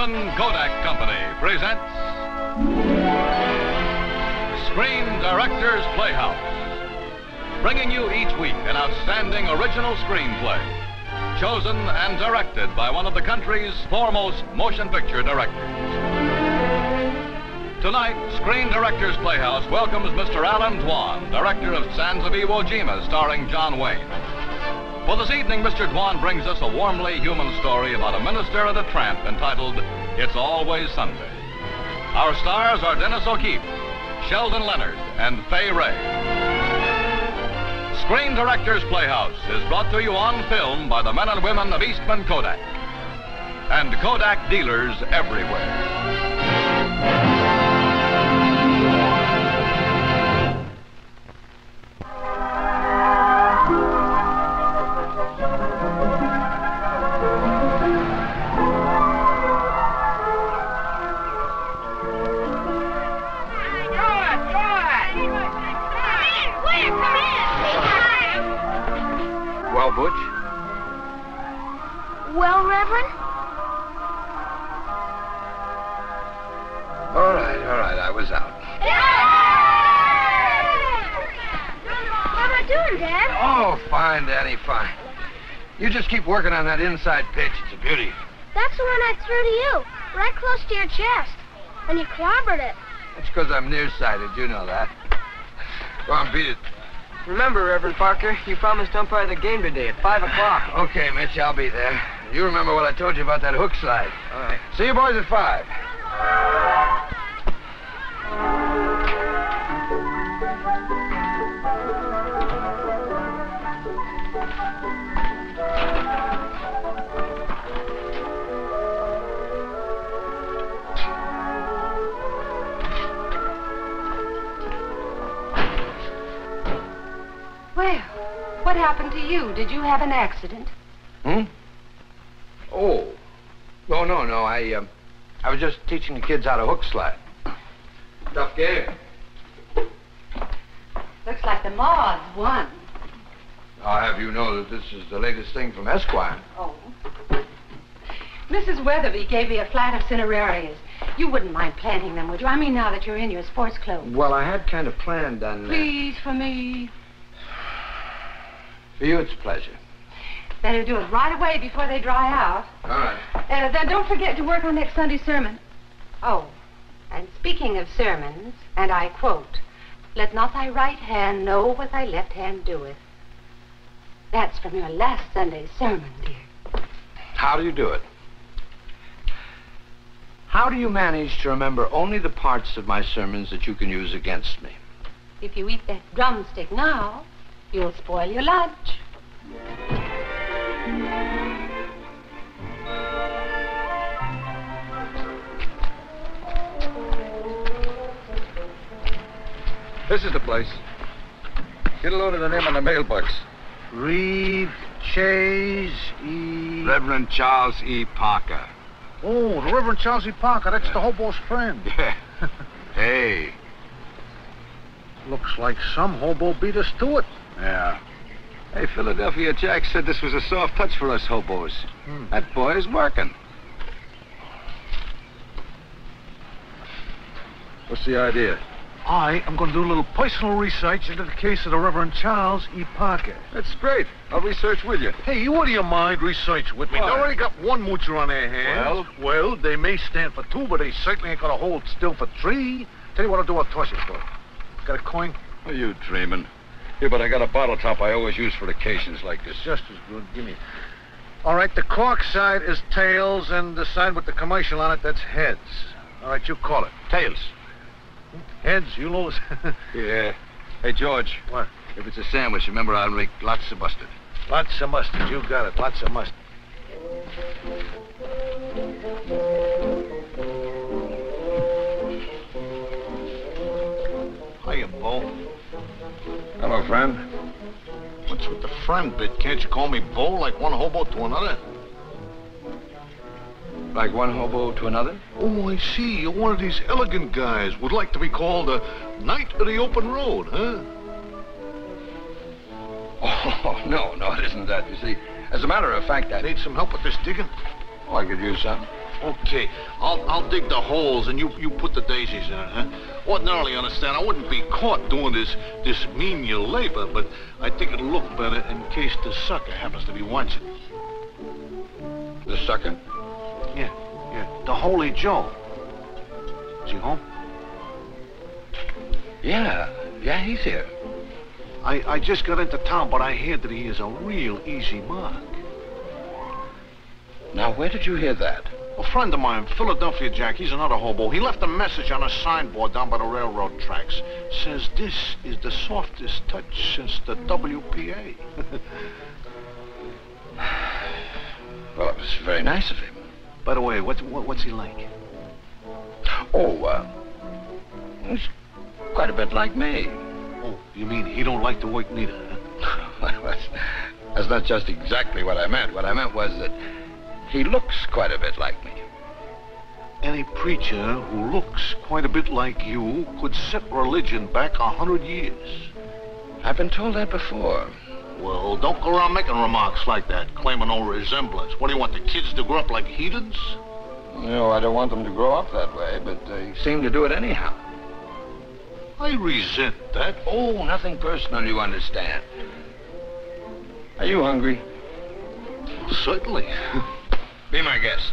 Eastman Kodak Company presents Screen Directors Playhouse, bringing you each week an outstanding original screenplay, chosen and directed by one of the country's foremost motion picture directors. Tonight, Screen Directors Playhouse welcomes Mr. Allan Dwan, director of Sands of Iwo Jima, starring John Wayne. For this evening, Mr. Dwan brings us a warmly human story about a minister and a tramp entitled It's Always Sunday. Our stars are Dennis O'Keefe, Sheldon Leonard, and Fay Wray. Screen Directors Playhouse is brought to you on film by the men and women of Eastman Kodak and Kodak dealers everywhere. Well, Butch? Well, Reverend? All right, I was out. How am I doing, Dad? Oh, fine, Danny, fine. You just keep working on that inside pitch. It's a beauty. That's the one I threw to you, right close to your chest. And you clobbered it. That's because I'm nearsighted. You know that. Go on, beat it. Remember, Reverend Parker, you promised to umpire the game today at 5 o'clock. Okay, Mitch, I'll be there. You remember what I told you about that hook slide. All right. See you boys at 5. Well, what happened to you? Did you have an accident? Oh. No. I was just teaching the kids how to hook slide. Tough game. Looks like the Moths won. I'll have you know that this is the latest thing from Esquire. Oh. Mrs. Weatherby gave me a flat of cinerarias. You wouldn't mind planting them, would you? I mean, now that you're in your sports clothes. Well, I had kind of planned on... Please, for me. For you, it's a pleasure. Better do it right away before they dry out. All right. Then don't forget to work on next Sunday's sermon. Oh, and speaking of sermons, and I quote, "Let not thy right hand know what thy left hand doeth." That's from your last Sunday's sermon, dear. How do you do it? How do you manage to remember only the parts of my sermons that you can use against me? If you eat that drumstick now, you'll spoil your lunch. This is the place. Get a load of the name on the mailbox. Reed Chase E. Reverend Charles E. Parker. Oh, the Reverend Charles E. Parker. That's the hobo's friend. Yeah. Hey. Looks like some hobo beat us to it. Yeah. Hey, Philadelphia Jack said this was a soft touch for us hobos. That boy is working. What's the idea? I am going to do a little personal research into the case of the Reverend Charles E. Parker. That's great. I'll research with you. Hey, what do you mind research with me? Why? They already got one moocher on their hands. Well, they may stand for 2, but they certainly ain't going to hold still for 3. Tell you what I'll do, I'll toss it for you. Got a coin? Are you dreaming? Yeah, but I got a bottle top I always use for occasions like this. Just as good. Give me. All right, the cork side is tails, and the side with the commercial on it, that's heads. All right, you call it. Tails. Heads, you know this. Yeah. Hey, George. What? If it's a sandwich, remember I'll make lots of mustard. Lots of mustard. You got it. Lots of mustard. Hiya, Bo. Hello, friend. What's with the friend bit? Can't you call me Bo like one hobo to another? Like one hobo to another? Oh, I see. You're one of these elegant guys. Would like to be called a Knight of the Open Road, huh? Oh, no, it isn't that. You see, as a matter of fact, I Need some help with this digging? Oh, I could use some. Okay, I'll dig the holes and you put the daisies in it, huh? Ordinarily, understand, I wouldn't be caught doing this menial labor, but I think it'll look better in case the sucker happens to be watching. The sucker? Yeah, the Holy Joe. Is he home? Yeah, he's here. I just got into town, but I hear that he is a real easy mark. Now, where did you hear that? A friend of mine, Philadelphia Jack, he's another hobo. He left a message on a signboard down by the railroad tracks. Says this is the softest touch since the WPA. Well, it was very nice of him. By the way, what's he like? Oh, he's quite a bit like me. Oh, you mean he don't like to work neither, huh? That's not just exactly what I meant. What I meant was that he looks quite a bit like me. Any preacher who looks quite a bit like you could set religion back 100 years. I've been told that before. Well, don't go around making remarks like that, claiming no resemblance. What do you want, the kids to grow up like heathens? No, I don't want them to grow up that way, but they seem to do it anyhow. I resent that. Oh, nothing personal, you understand. Are you hungry? Certainly. Be my guest.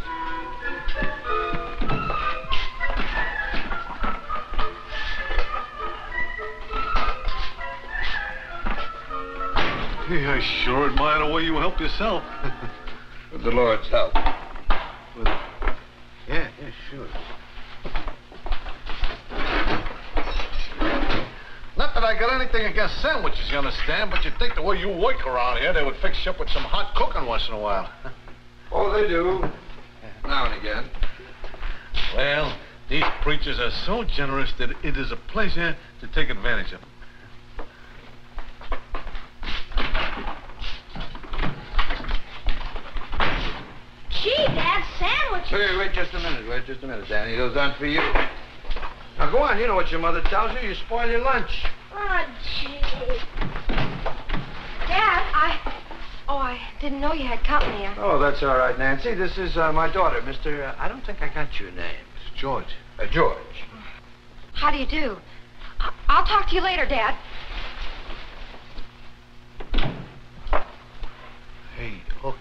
Yeah, I sure admire the way you help yourself. With the Lord's help. Yeah, sure. Not that I got anything against sandwiches, you understand, but you'd think the way you work around here, they would fix you up with some hot cooking once in a while. Oh, they do. Now and again. Well, these preachers are so generous that it is a pleasure to take advantage of them. Gee, Dad, sandwiches. Wait just a minute, Danny. Those aren't for you. Now, go on. You know what your mother tells you. You spoil your lunch. Oh, gee. Dad, I didn't know you had company. Oh, that's all right, Nancy. This is my daughter, Mr. I don't think I got your name. It's George. George. How do you do? I'll talk to you later, Dad. Hey, look,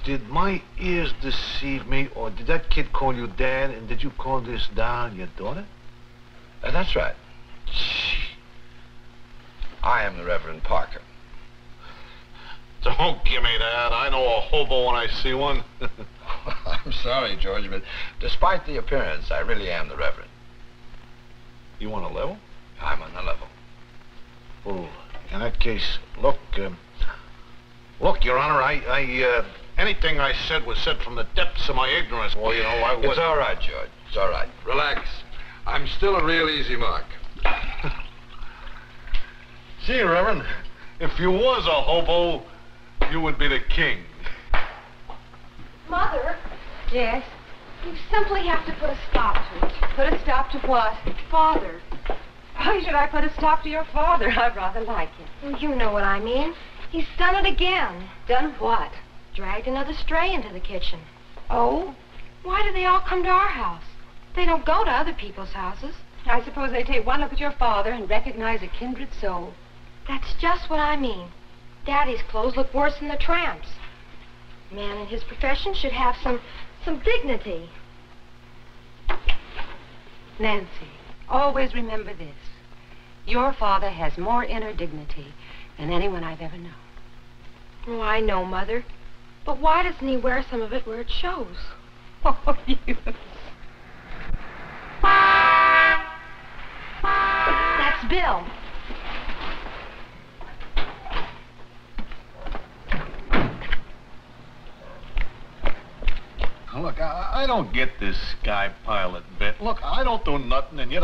did my ears deceive me, or did that kid call you Dad, and did you call this doll your daughter? That's right. I am the Reverend Parker. Don't give me that. I know a hobo when I see one. I'm sorry, George, but despite the appearance, I really am the Reverend. You want a level? I'm on the level. Oh, in that case, look, Your Honor, anything I said was said from the depths of my ignorance. Well, you know, I was... It's all right, George. It's all right. Relax. I'm still a real easy mark. Gee, Reverend, if you was a hobo, you would be the king. Mother, Yes? you simply have to put a stop to it. Put a stop to what? Father. Why should I put a stop to your father? I rather like him. Well, you know what I mean. He's done it again. Done what? Dragged another stray into the kitchen. Oh? Why do they all come to our house? They don't go to other people's houses. I suppose they take one look at your father and recognize a kindred soul. That's just what I mean. Daddy's clothes look worse than the tramp's. A man in his profession should have some dignity. Nancy, always remember this. Your father has more inner dignity than anyone I've ever known. Oh, I know, Mother. But why doesn't he wear some of it where it shows? Oh, you... That's Bill. Look, I don't get this Sky Pilot bit. Look, I don't do nothing, and yet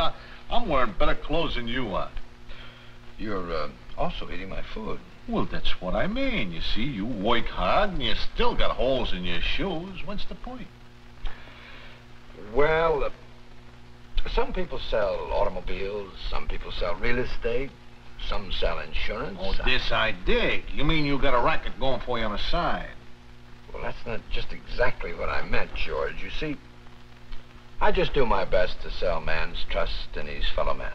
I'm wearing better clothes than you are. You're also eating my food. Well, that's what I mean. You see, you work hard, and you still got holes in your shoes. What's the point? Well, some people sell automobiles, some people sell real estate, some sell insurance. Oh, this I dig. You mean you got a racket going for you on the side? Well, that's not just exactly what I meant, George. You see, I just do my best to sell man's trust in his fellow man.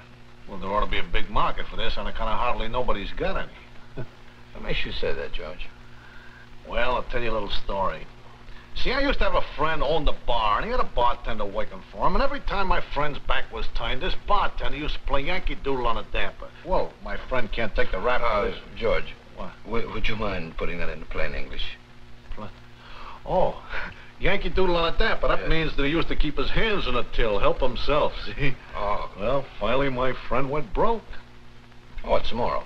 Well, there ought to be a big market for this, and I kind of hardly nobody's got any. What makes you say that, George? Well, I'll tell you a little story. See, I used to have a friend who owned a bar, and he had a bartender working for him, and every time my friend's back was turned, this bartender used to play Yankee Doodle on a damper. Well, my friend can't take the rap for this. George. What? Would you mind putting that into plain English? Oh, Yankee Doodle on a damper. That means that he used to keep his hands in a till, help himself, see? Oh. Well, finally my friend went broke. Oh, what's the moral?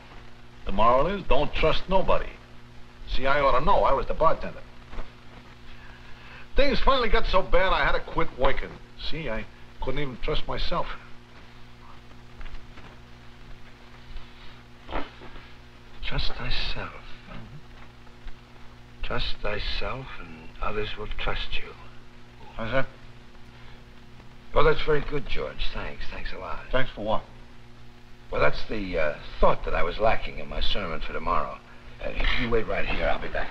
The moral is, don't trust nobody. See, I ought to know. I was the bartender. Things finally got so bad I had to quit working. See, I couldn't even trust myself. Trust thyself. Trust thyself and others will trust you. How's that? Well, that's very good, George. Thanks. Thanks a lot. Thanks for what? Well, that's the thought that I was lacking in my sermon for tomorrow. You wait right here. I'll be back.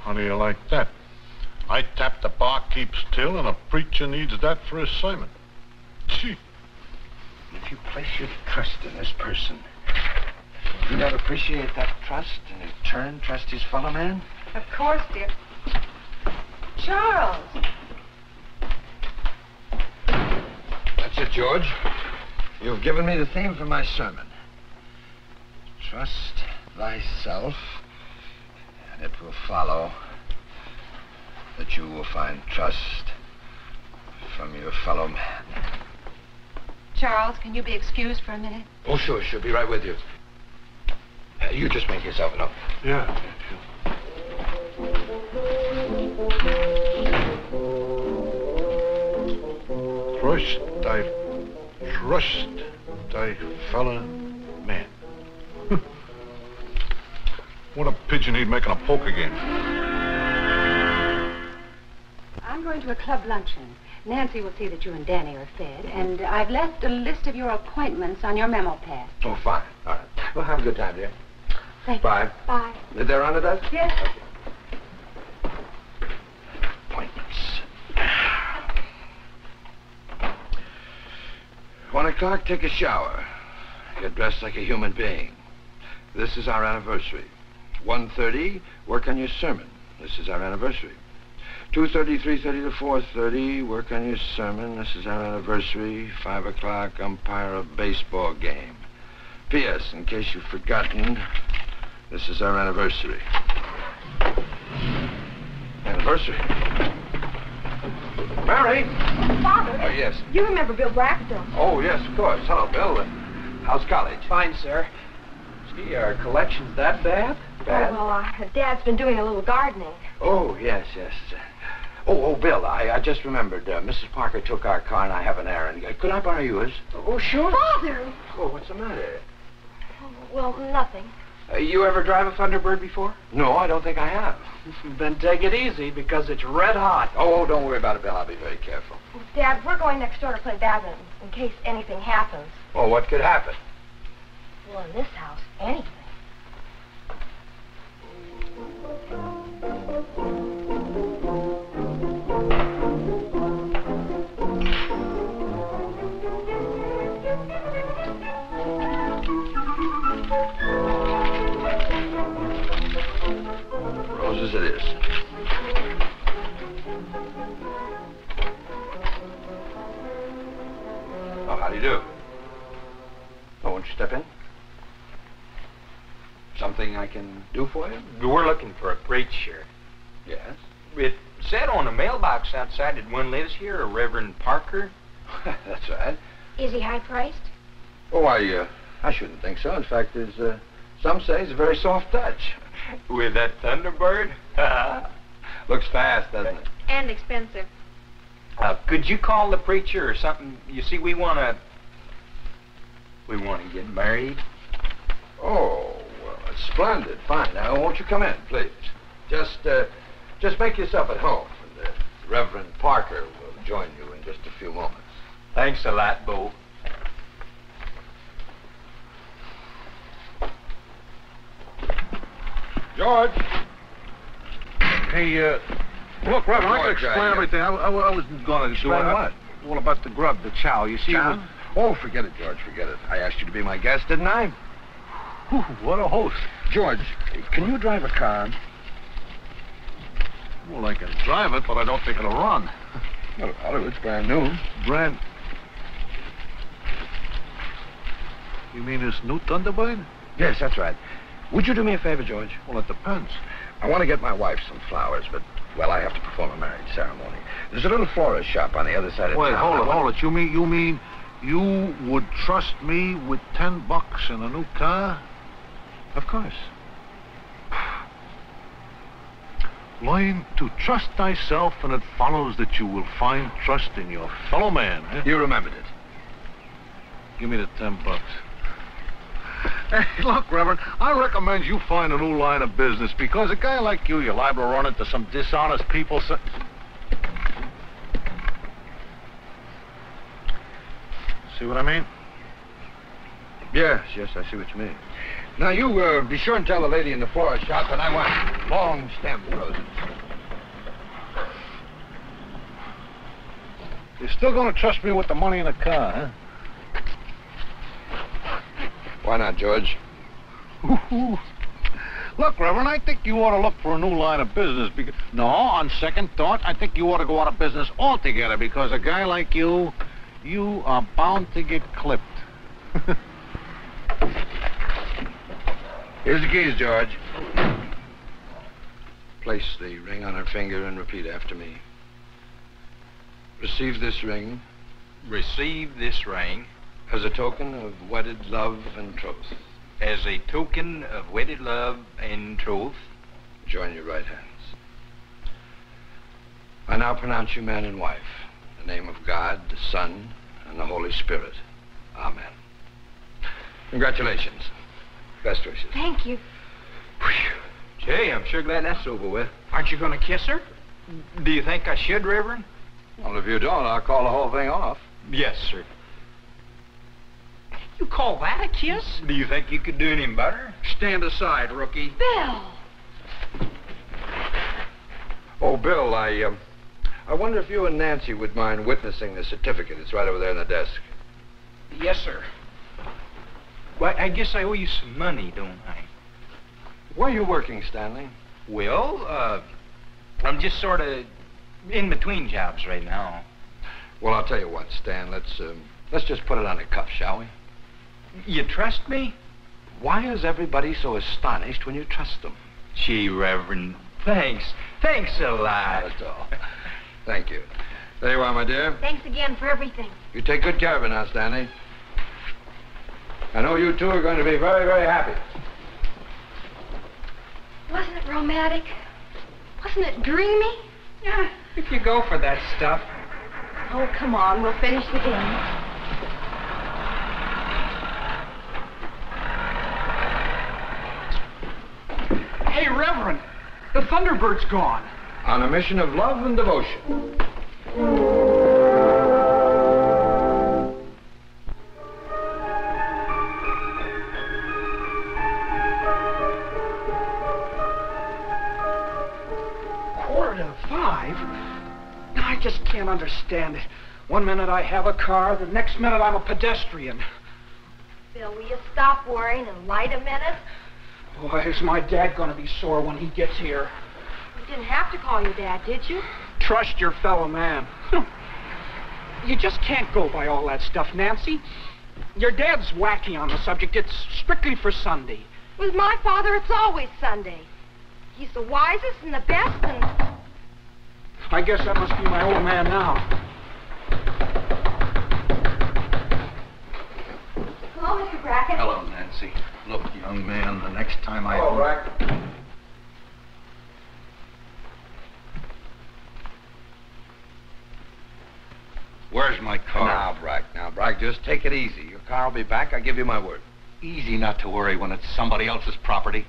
How do you like that? I tap the bar keeps till, and a preacher needs that for his sermon. Gee. If you place your trust in this person, you not appreciate that trust and in turn trust his fellow man? Of course, dear. Charles! That's it, George. You've given me the theme for my sermon. Trust thyself, and it will follow that you will find trust from your fellow man. Charles, can you be excused for a minute? Oh, sure. She'll be right with you. You just make yourself at home. Yeah. Trust thy fellow man. What a pigeon he'd make in a poker game. I'm going to a club luncheon. Nancy will see that you and Danny are fed, and I've left a list of your appointments on your memo pad. Oh, fine. All right. Well, have a good time, dear. Thank you. Bye. Bye. They're on the desk? Yes. Okay. Appointments. 1 o'clock, take a shower. Get dressed like a human being. This is our anniversary. 1:30, work on your sermon. This is our anniversary. 2:30, 3:30 to 4:30, work on your sermon. This is our anniversary. 5 o'clock, umpire a baseball game. P.S., in case you've forgotten, this is our anniversary. Anniversary? Mary! Father. Oh, yes. You remember Bill Blackstone. Oh, yes, of course. Hello, Bill. How's college? Fine, sir. Gee, our collection's that bad? Bad? Oh, well, Dad's been doing a little gardening. Oh, yes. Oh, Bill, I just remembered. Mrs. Parker took our car, and I have an errand. Could I borrow yours? Oh, sure. Father! Oh, what's the matter? Oh, well, nothing. You ever drive a Thunderbird before? No, I don't think I have. Then take it easy, because it's red hot. Oh, don't worry about it, Bill. I'll be very careful. Dad, we're going next door to play badminton in case anything happens. Oh, what could happen? Well, in this house, anything. Roses it is. Oh, how do you do? Oh, won't you step in? Something I can do for you? We're looking for a preacher. Yes. It said on a mailbox outside that one lives here, a Reverend Parker. That's right. Is he high-priced? Oh, I shouldn't think so. In fact, there's, some say it's a very soft touch. With that Thunderbird? Looks fast, doesn't it? And expensive. Could you call the preacher or something? You see, we want to get married. Oh, well, that's splendid. Fine. Now, won't you come in, please? Just make yourself at home. And, Reverend Parker will join you in just a few moments. Thanks a lot, Bo. George. Hey, look, Reverend, I can George, explain everything. I wasn't going to do Explain what? Well, about the grub, the chow. You see, Chow? Oh, forget it, George, forget it. I asked you to be my guest, didn't I? What a host. George, can you drive a car? Well, I can drive it, but I don't think it'll run. Well, it's brand new. Brand... You mean this new Thunderbird? Yes, that's right. Would you do me a favor, George? Well, it depends. I want to get my wife some flowers, but, well, I have to perform a marriage ceremony. There's a little florist shop on the other side of Wait, town. hold it. You mean you would trust me with $10 and a new car? Of course. Learn to trust thyself, and it follows that you will find trust in your fellow man. Eh? You remembered it. Give me the $10. Hey, look, Reverend, I recommend you find a new line of business, because a guy like you're liable to run into some dishonest people. See what I mean? Yes, I see what you mean. Now, you be sure and tell the lady in the florist shop that I want long stem roses. You're still going to trust me with the money in the car, huh? Why not, George? Look, Reverend, I think you ought to look for a new line of business. No, on second thought, I think you ought to go out of business altogether, because a guy like you are bound to get clipped. Here's the keys, George. Place the ring on her finger and repeat after me. Receive this ring Receive this ring as a token of wedded love and troth. as a token of wedded love and troth. Join your right hands. I now pronounce you man and wife, in the name of God, the Son, and the Holy Spirit. Amen. Congratulations. Best wishes. Thank you. Gee, I'm sure glad that's over with. Aren't you going to kiss her? Do you think I should, Reverend? Well, if you don't, I'll call the whole thing off. Yes, sir. You call that a kiss? Do you think you could do any better? Stand aside, rookie. Bill! Oh, Bill, I wonder if you and Nancy would mind witnessing the certificate. It's right over there on the desk. Yes, sir. Well, I guess I owe you some money, don't I? Where are you working, Stanley? Well, I'm just sort of in between jobs right now. Well, I'll tell you what, Stan. Let's just put it on a cuff, shall we? You trust me? Why is everybody so astonished when you trust them? Gee, Reverend, thanks. Thanks a lot. Not at all. Thank you. There you are, my dear. Thanks again for everything. You take good care of her now, Stanley. I know you two are going to be very, very happy. Wasn't it romantic? Wasn't it dreamy? Yeah, if you go for that stuff. Oh, come on. We'll finish the game. Hey, Reverend, the Thunderbird's gone. On a mission of love and devotion. I just can't understand it. One minute I have a car, the next minute I'm a pedestrian. Bill, will you stop worrying and light a minute? Boy, is my dad going to be sore when he gets here. You didn't have to call your dad, did you? Trust your fellow man. You just can't go by all that stuff, Nancy. Your dad's wacky on the subject. It's strictly for Sunday. With my father, it's always Sunday. He's the wisest and the best and... I guess that must be my old man now. Hello, Mr. Brackett. Hello, Nancy. Look, young man, the next time I... All right. Where's my car? Now, Brack, just take it easy. Your car will be back. I give you my word. Easy not to worry when it's somebody else's property.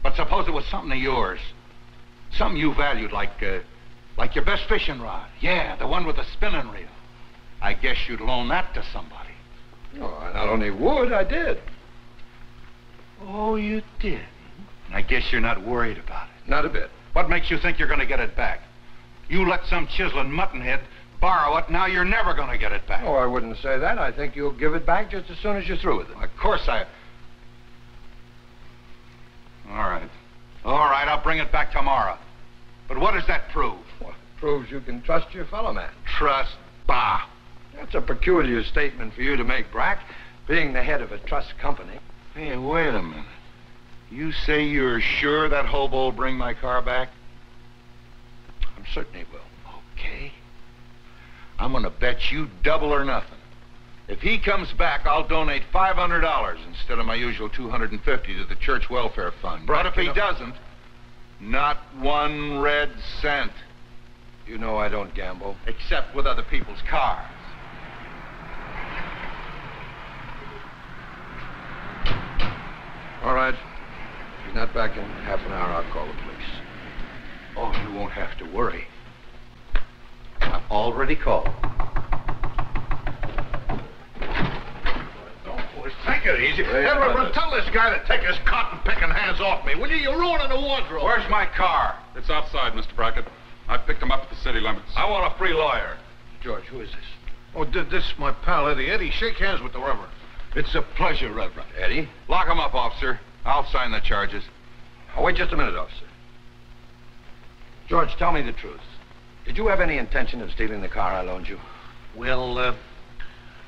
But suppose it was something of yours. Something you valued, like your best fishing rod. Yeah, the one with the spinning reel. I guess you'd loan that to somebody. No, I not only would, I did. Oh, you did? I guess you're not worried about it. Not a bit. What makes you think you're going to get it back? You let some chiseling muttonhead borrow it, now you're never going to get it back. Oh, I wouldn't say that. I think you'll give it back just as soon as you're through with it. Of course I... All right. All right, I'll bring it back tomorrow. But what does that prove? Well, it proves you can trust your fellow man. Trust? Bah. That's a peculiar statement for you to make, Brack, being the head of a trust company. Hey, wait a minute. You say you're sure that hobo will bring my car back? I'm certain he will. Okay. I'm going to bet you double or nothing. If he comes back, I'll donate $500 instead of my usual $250 to the church welfare fund. Brack, but if he doesn't, not one red cent. You know I don't gamble. Except with other people's cars. All right. If he's not back in half an hour, I'll call the police. Oh, you won't have to worry. I've already called. Take it easy. Everyone, tell this guy to take his cotton-picking hands off me, will you? You're ruining the wardrobe. Where's my car? It's outside, Mr. Brackett. I picked him up at the city limits. I want a free lawyer. George, who is this? Oh, this is my pal, Eddie. Eddie, shake hands with the Reverend. It's a pleasure, Reverend. Eddie? Lock him up, officer. I'll sign the charges. Oh, wait just a minute, officer. George, tell me the truth. Did you have any intention of stealing the car I loaned you? Well,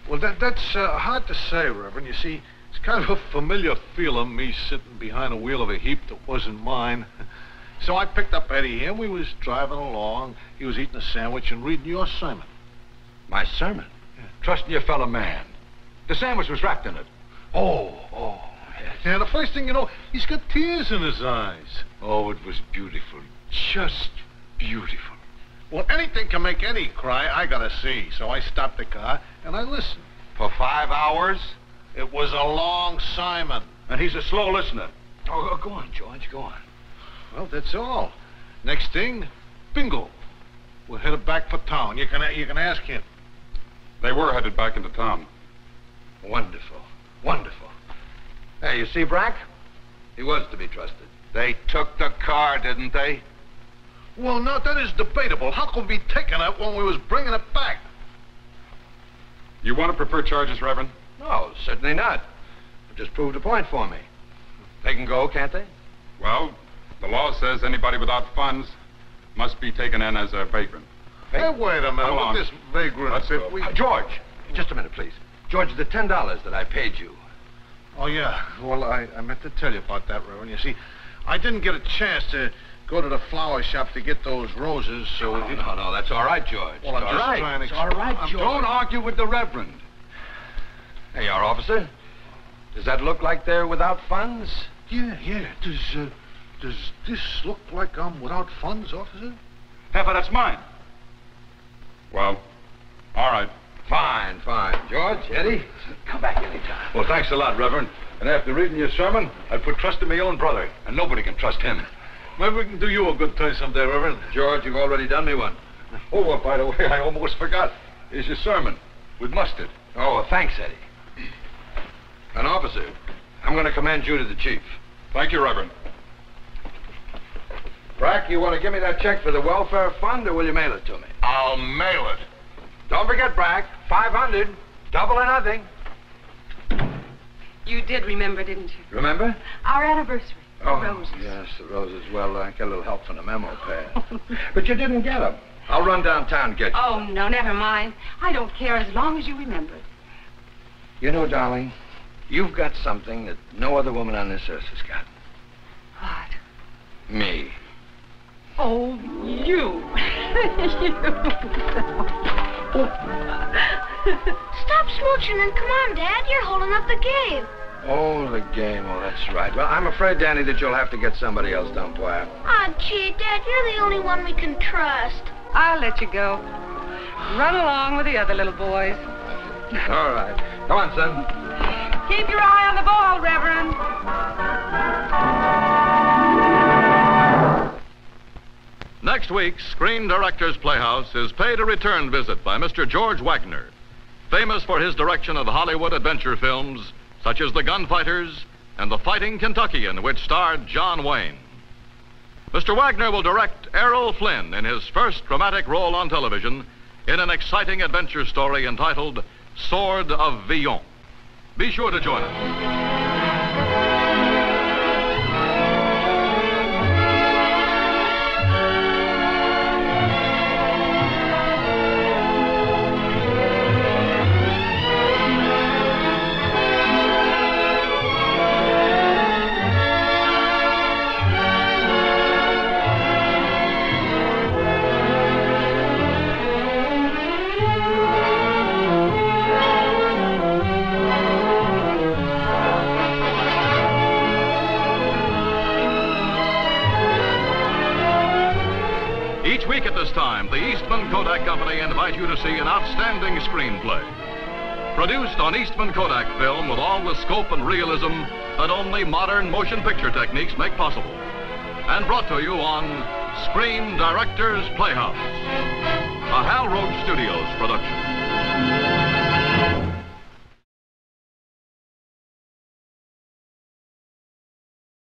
that's hard to say, Reverend. You see, it's kind of a familiar feeling, me sitting behind the wheel of a heap that wasn't mine. So I picked up Eddie here, and we was driving along. He was eating a sandwich and reading your sermon. My sermon? Yeah. Trusting your fellow man. The sandwich was wrapped in it. Oh, yes. Yeah, the first thing you know, he's got tears in his eyes. Oh, it was beautiful. Just beautiful. Well, anything can make Eddie cry, I gotta see. So I stopped the car, and I listened. For 5 hours? It was a long Simon. And he's a slow listener. Oh, go on, George, go on. Well, that's all. Next thing, bingo. We're headed back for town. You can ask him. They were headed back into town. Wonderful. Wonderful. Hey, you see, Brack? He was to be trusted. They took the car, didn't they? Well, now, that is debatable. How could we be taking it when we was bringing it back? You want to prefer charges, Reverend? No, certainly not. It just proved a point for me. They can go, can't they? Well, the law says anybody without funds must be taken in as a vagrant. Hey, wait a minute. Come along. With this vagrant... Let's go. George, just a minute, please. George, the $10 that I paid you. Oh, yeah. Well, I meant to tell you about that, Reverend. You see, I didn't get a chance to go to the flower shop to get those roses, so... No, that's all right, George. Well, I'm It's just all right. trying to... It's all right, George. Don't argue with the Reverend. There you are, officer. Does that look like they're without funds? Yeah. Does this look like I'm without funds, officer? Heifer, that's mine. Well, all right. Fine. George, Eddie, come back anytime. Well, thanks a lot, Reverend. And after reading your sermon, I put trust in my own brother, and nobody can trust him. Maybe we can do you a good turn someday, Reverend. George, you've already done me one. Oh, well, by the way, I almost forgot. Here's your sermon with mustard. Oh, thanks, Eddie. And, officer, I'm going to commend you to the chief. Thank you, Reverend. Brack, you want to give me that check for the welfare fund, or will you mail it to me? I'll mail it. Don't forget, Brack, 500, double or nothing. You did remember, didn't you? Remember? Our anniversary. The roses. Yes, the roses. Well, I get a little help from the memo pad. But you didn't get them. I'll run downtown and get you. Oh, no, never mind. I don't care as long as you remember it. You know, darling, you've got something that no other woman on this earth has got. What? Me. Oh, you. Stop smooching and come on, Dad. You're holding up the game. Oh, the game. Oh, that's right. Well, I'm afraid, Danny, that you'll have to get somebody else to umpire. Oh, gee, Dad, you're the only one we can trust. I'll let you go. Run along with the other little boys. All right. Come on, son. Keep your eye on the ball, Reverend. Next week, Screen Directors Playhouse is paid a return visit by Mr. George Wagner, famous for his direction of Hollywood adventure films such as The Gunfighters, and The Fighting Kentuckian, which starred John Wayne. Mr. Wagner will direct Errol Flynn in his first dramatic role on television in an exciting adventure story entitled Sword of Villon. Be sure to join us. Each week at this time, the Eastman Kodak Company invites you to see an outstanding screenplay. Produced on Eastman Kodak film with all the scope and realism that only modern motion picture techniques make possible. And brought to you on Screen Directors Playhouse, a Hal Roach Studios production.